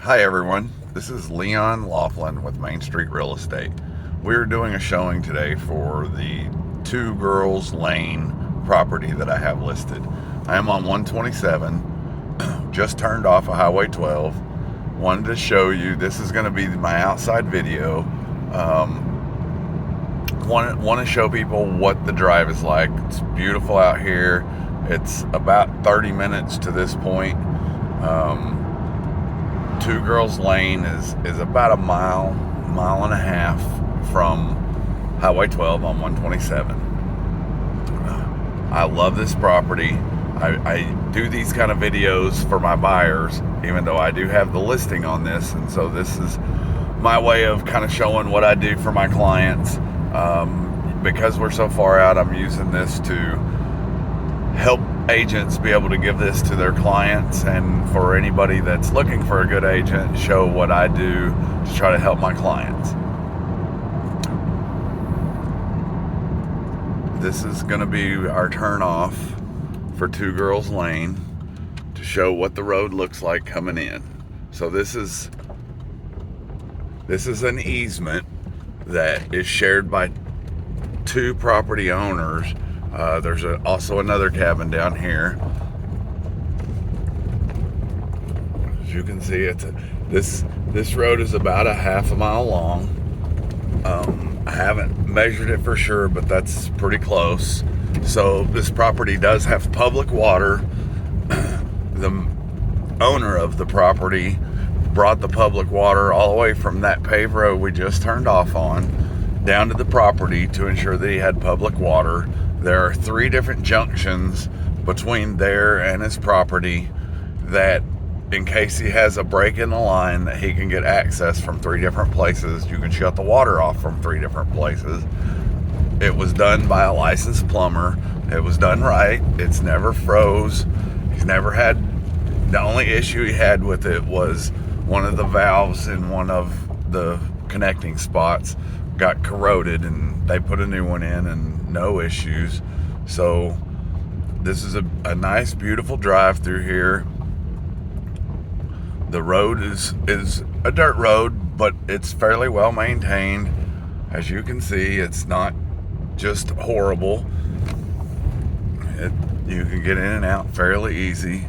Hi everyone, this is Leon Laughlin with Main Street Real Estate. We're doing a showing today for the Two Girls Lane property that I have listed. I am on 127, just turned off of Highway 12. Wanted to show you, this is going to be my outside video. Want to show people what the drive is like. It's beautiful out here. It's about 30 minutes to this point. Two Girls Lane is about a mile and a half from Highway 12 on 127. I love this property. I do these kind of videos for my buyers, even though I do have the listing on this, and so this is my way of kind of showing what I do for my clients. Because we're so far out, I'm using this to help agents be able to give this to their clients, and for anybody that's looking for a good agent, show what I do to try to help my clients. This is going to be our turn off for Two Girls Lane to show what the road looks like coming in. So this is an easement that is shared by two property owners. There's also another cabin down here. As you can see, this road is about a half a mile long. I haven't measured it for sure, but that's pretty close. So this property does have public water. The owner of the property brought the public water all the way from that paved road we just turned off on down to the property to ensure that he had public water. There are 3 different junctions between there and his property that, in case he has a break in the line, that he can get access from 3 different places. You can shut the water off from 3 different places. It was done by a licensed plumber. It was done right. It's never froze. He's never had, the only issue he had with it was one of the valves in one of the connecting spots got corroded, and they put a new one in, and no issues. So this is a nice, beautiful drive through here. The road is a dirt road, but it's fairly well maintained. As you can see, it's not just horrible. You can get in and out fairly easy.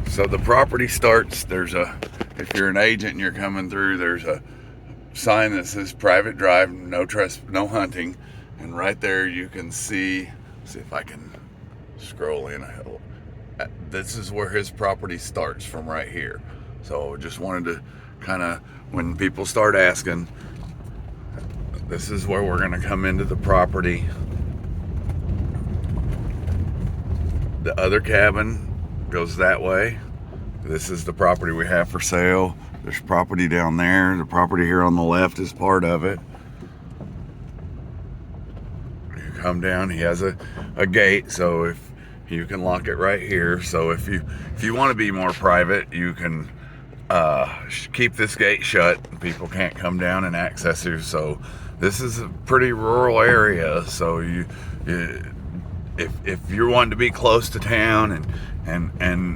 So the property starts, if you're an agent and you're coming through, there's a sign that says private drive, no hunting. And right there you can see if I can scroll in. This is where his property starts, from right here. So just wanted to kind of, when people start asking, this is where we're going to come into the property. The other cabin goes that way. This is the property we have for sale. There's property down there. The property here on the left is part of it. You come down, he has a gate, so if you can lock it right here. So if you want to be more private, you can keep this gate shut. People can't come down and access you. So this is a pretty rural area. So if you're wanting to be close to town and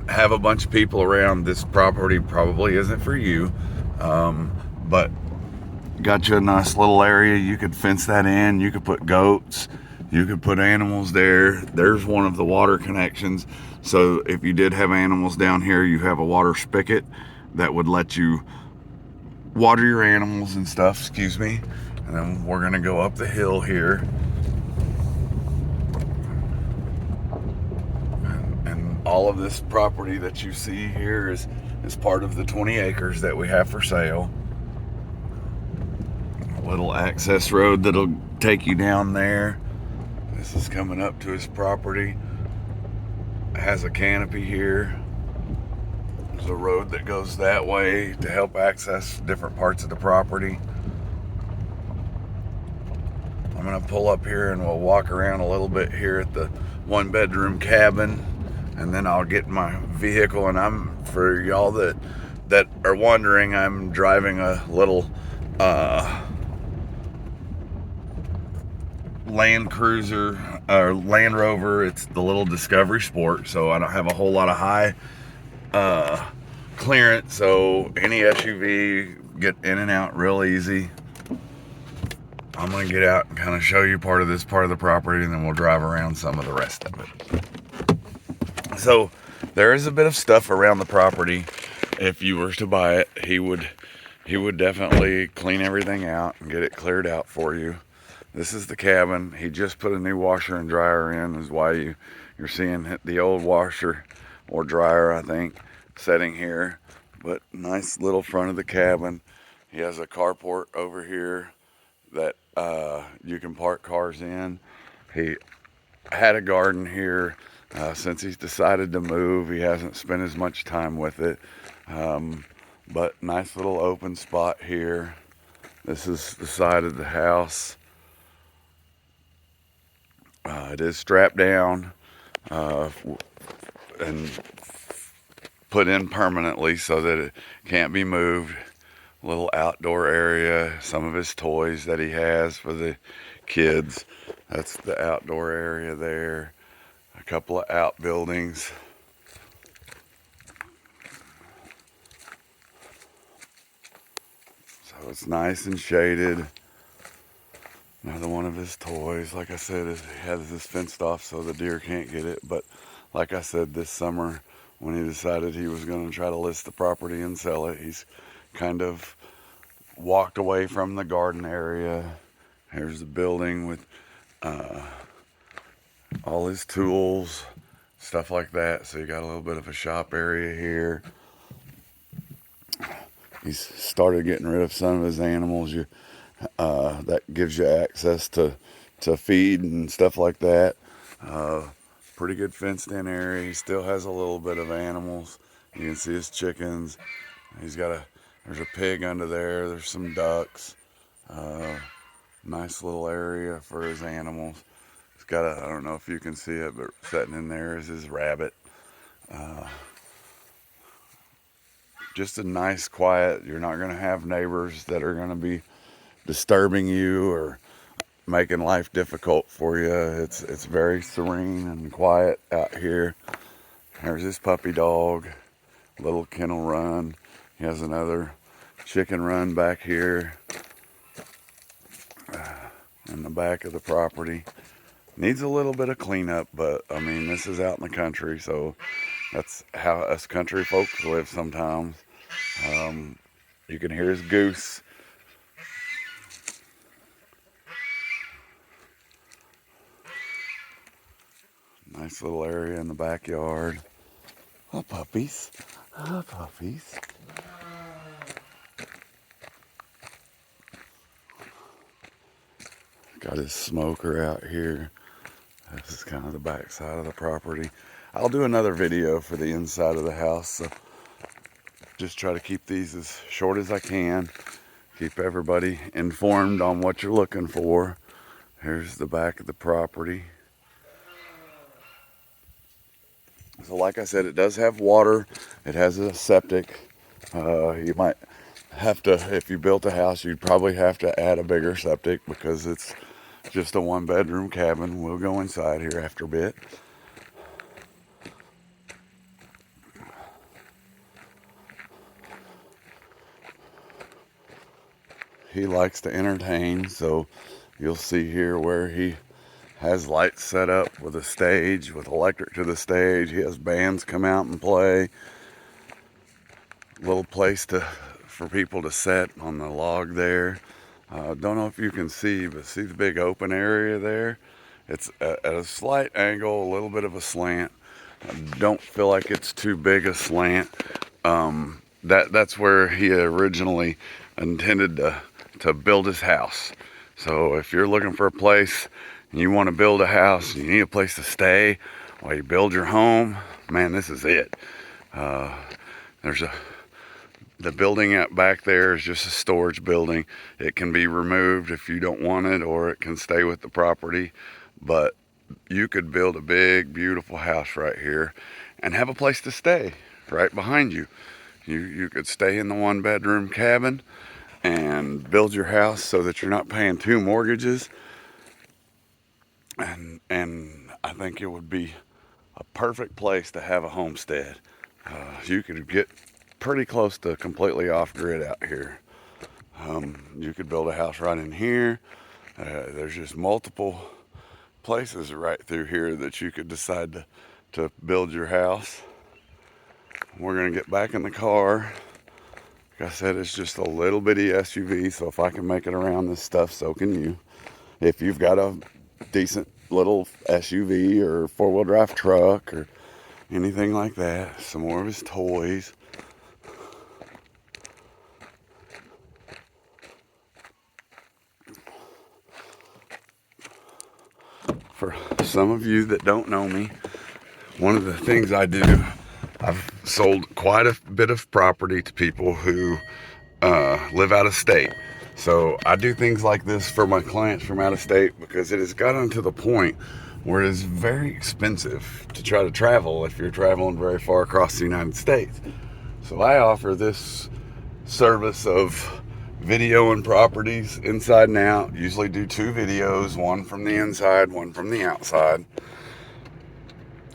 have a bunch of people around, this property probably isn't for you. But got you a nice little area. You could fence that in. You could put goats. You could put animals there. There's one of the water connections. So if you did have animals down here, you have a water spigot that would let you water your animals and stuff. Excuse me. And then we're gonna go up the hill here. All of this property that you see here is part of the 20 acres that we have for sale. A little access road that'll take you down there. This is coming up to his property. It has a canopy here. There's a road that goes that way to help access different parts of the property. I'm gonna pull up here and we'll walk around a little bit here at the 1-bedroom cabin. And then I'll get my vehicle, and for y'all that are wondering, I'm driving a little Land Cruiser or Land Rover. It's the little Discovery Sport, so I don't have a whole lot of high clearance, so any SUV get in and out real easy. I'm gonna get out and kind of show you part of this part of the property, and then we'll drive around some of the rest of it. So there is a bit of stuff around the property. If you were to buy it, he would definitely clean everything out and get it cleared out for you. This is the cabin. He just put a new washer and dryer in, is why you're seeing the old washer or dryer, I think, setting here. But nice little front of the cabin. He has a carport over here that you can park cars in. He had a garden here. Since he's decided to move, he hasn't spent as much time with it. But nice little open spot here. This is the side of the house. It is strapped down and put in permanently so that it can't be moved. Little outdoor area, some of his toys that he has for the kids. That's the outdoor area there. A couple of outbuildings. So it's nice and shaded. Another one of his toys, like I said, he has this fenced off so the deer can't get it. But like I said, this summer when he decided he was going to try to list the property and sell it, he's kind of walked away from the garden area. Here's the building with all his tools, stuff like that. So you got a little bit of a shop area here. He's started getting rid of some of his animals. That gives you access to feed and stuff like that. Pretty good fenced in area. He still has a little bit of animals. You can see his chickens. He's got there's a pig under there. There's some ducks. Nice little area for his animals. He's got I don't know if you can see it, but sitting in there is his rabbit. Just a nice, quiet. You're not going to have neighbors that are going to be disturbing you or making life difficult for you. It's very serene and quiet out here. There's his puppy dog, little kennel run. He has another chicken run back here in the back of the property. Needs a little bit of cleanup, but I mean, this is out in the country, so that's how us country folks live sometimes. You can hear his goose. Nice little area in the backyard. Oh, puppies. Oh, puppies. Got his smoker out here. This is kind of the back side of the property. I'll do another video for the inside of the house. So just try to keep these as short as I can. Keep everybody informed on what you're looking for. Here's the back of the property. So like I said, it does have water. It has a septic. You might have to, if you built a house, you'd probably have to add a bigger septic because it's just a 1-bedroom cabin. We'll go inside here after a bit. He likes to entertain, so you'll see here where he has lights set up with a stage, with electric to the stage. He has bands come out and play. Little place for people to sit on the log there. Don't know if you can see, but see the big open area there? It's at a slight angle, a little bit of a slant. I don't feel like it's too big a slant. That's where he originally intended to build his house. So if you're looking for a place and you want to build a house, you need a place to stay while you build your home, man, this is it. The building out back there is just a storage building. It can be removed if you don't want it, or it can stay with the property. But you could build a big, beautiful house right here and have a place to stay right behind you. You could stay in the 1-bedroom cabin and build your house so that you're not paying 2 mortgages. and I think it would be a perfect place to have a homestead. You could get pretty close to completely off grid out here. You could build a house right in here. There's just multiple places right through here that you could decide to build your house. We're gonna get back in the car. Like I said, it's just a little bitty SUV, so if I can make it around this stuff, so can you. If you've got a decent little SUV or four-wheel drive truck or anything like that. Some more of his toys. For some of you that don't know me, one of the things I do, I've sold quite a bit of property to people who live out of state. So I do things like this for my clients from out of state because it has gotten to the point where it is very expensive to try to travel if you're traveling very far across the United States. So I offer this service of videoing properties inside and out. Usually do 2 videos, one from the inside, one from the outside.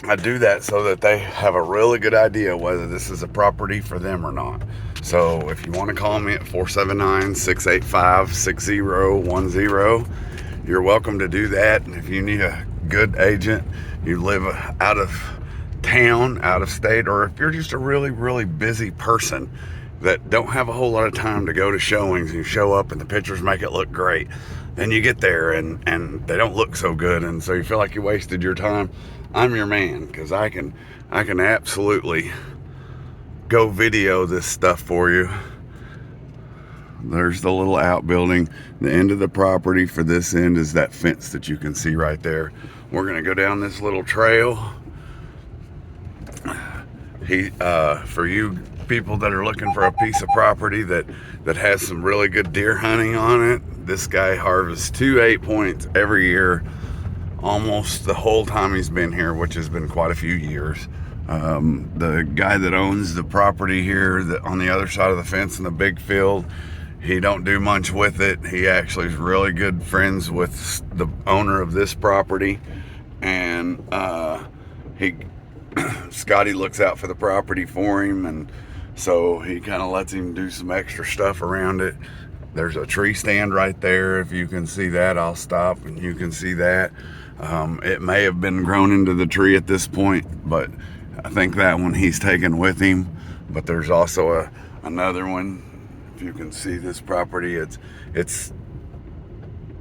I do that so that they have a really good idea whether this is a property for them or not. So if you want to call me at 479-685-6010, you're welcome to do that. And if you need a good agent, you live out of town, out of state, or if you're just a really, really busy person that don't have a whole lot of time to go to showings, and you show up and the pictures make it look great, then you get there and they don't look so good, and so you feel like you wasted your time, I'm your man, because I can absolutely go video this stuff for you. There's the little outbuilding. The end of the property for this end is that fence that you can see right there. We're gonna go down this little trail. For you people that are looking for a piece of property that has some really good deer hunting on it, this guy harvests 2 8 points every year, almost the whole time he's been here, which has been quite a few years. The guy that owns the property here on the other side of the fence in the big field, he don't do much with it. He actually is really good friends with the owner of this property, and Scotty looks out for the property for him, and so he kind of lets him do some extra stuff around it. There's a tree stand right there. If you can see that, I'll stop and you can see that. It may have been grown into the tree at this point, but I think that one he's taken with him. But there's also another one. If you can see this property, it's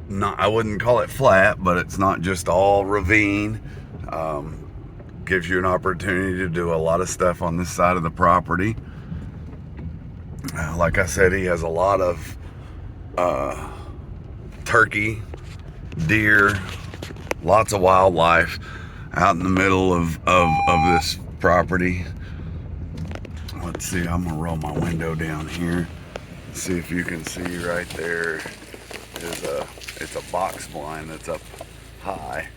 not, I wouldn't call it flat, but it's not just all ravine. Gives you an opportunity to do a lot of stuff on this side of the property. Like I said, he has a lot of turkey, deer, lots of wildlife out in the middle of this property. Let's see, I'm gonna roll my window down here. See if you can see right there is it's a box blind that's up high,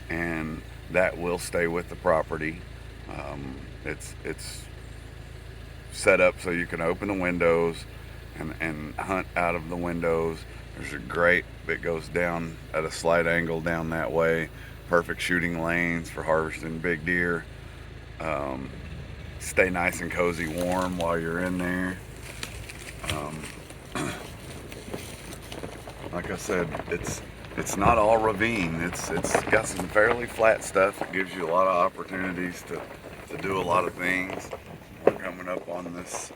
and that will stay with the property. It's set up so you can open the windows and hunt out of the windows. There's a grate that goes down at a slight angle down that way. Perfect shooting lanes for harvesting big deer. Stay nice and cozy warm while you're in there. Like I said, it's not all ravine. It's got some fairly flat stuff. It gives you a lot of opportunities to do a lot of things. We're coming up on this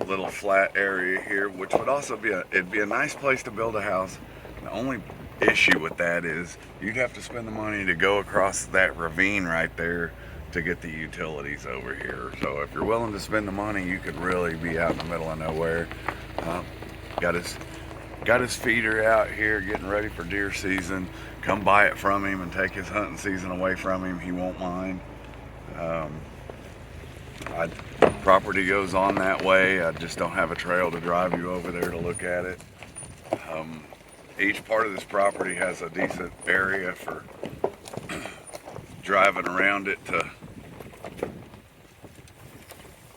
little flat area here, which would also be it'd be a nice place to build a house. The only issue with that is you'd have to spend the money to go across that ravine right there to get the utilities over here. So if you're willing to spend the money, you could really be out in the middle of nowhere. Got his feeder out here getting ready for deer season. Come buy it from him and take his hunting season away from him. He won't mind. Property goes on that way. I just don't have a trail to drive you over there to look at it. Each part of this property has a decent area for driving around it to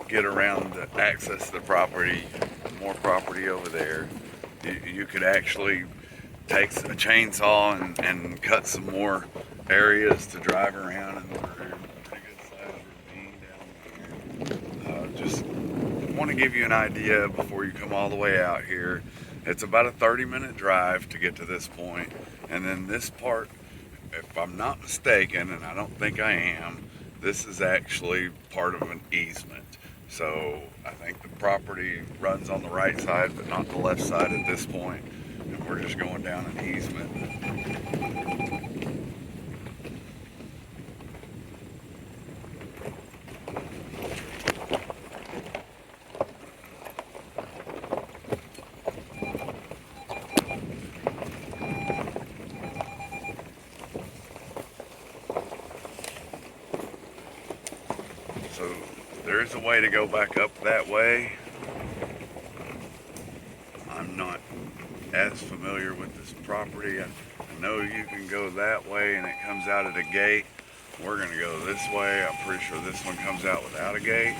get around to access the property. More property over there. You could actually take a chainsaw and cut some more areas to drive around, and we're in a pretty good sized ravine down here. Just want to give you an idea before you come all the way out here. It's about a 30-minute drive to get to this point, and then this part, if I'm not mistaken, and I don't think I am, this is actually part of an easement. So I think the property runs on the right side, but not the left side at this point, and we're just going down an easement. So there is a way to go back up that way. I'm not as familiar with this property. I know you can go that way and it comes out at a gate. We're gonna go this way. I'm pretty sure this one comes out without a gate.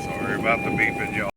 Sorry about the beeping, y'all.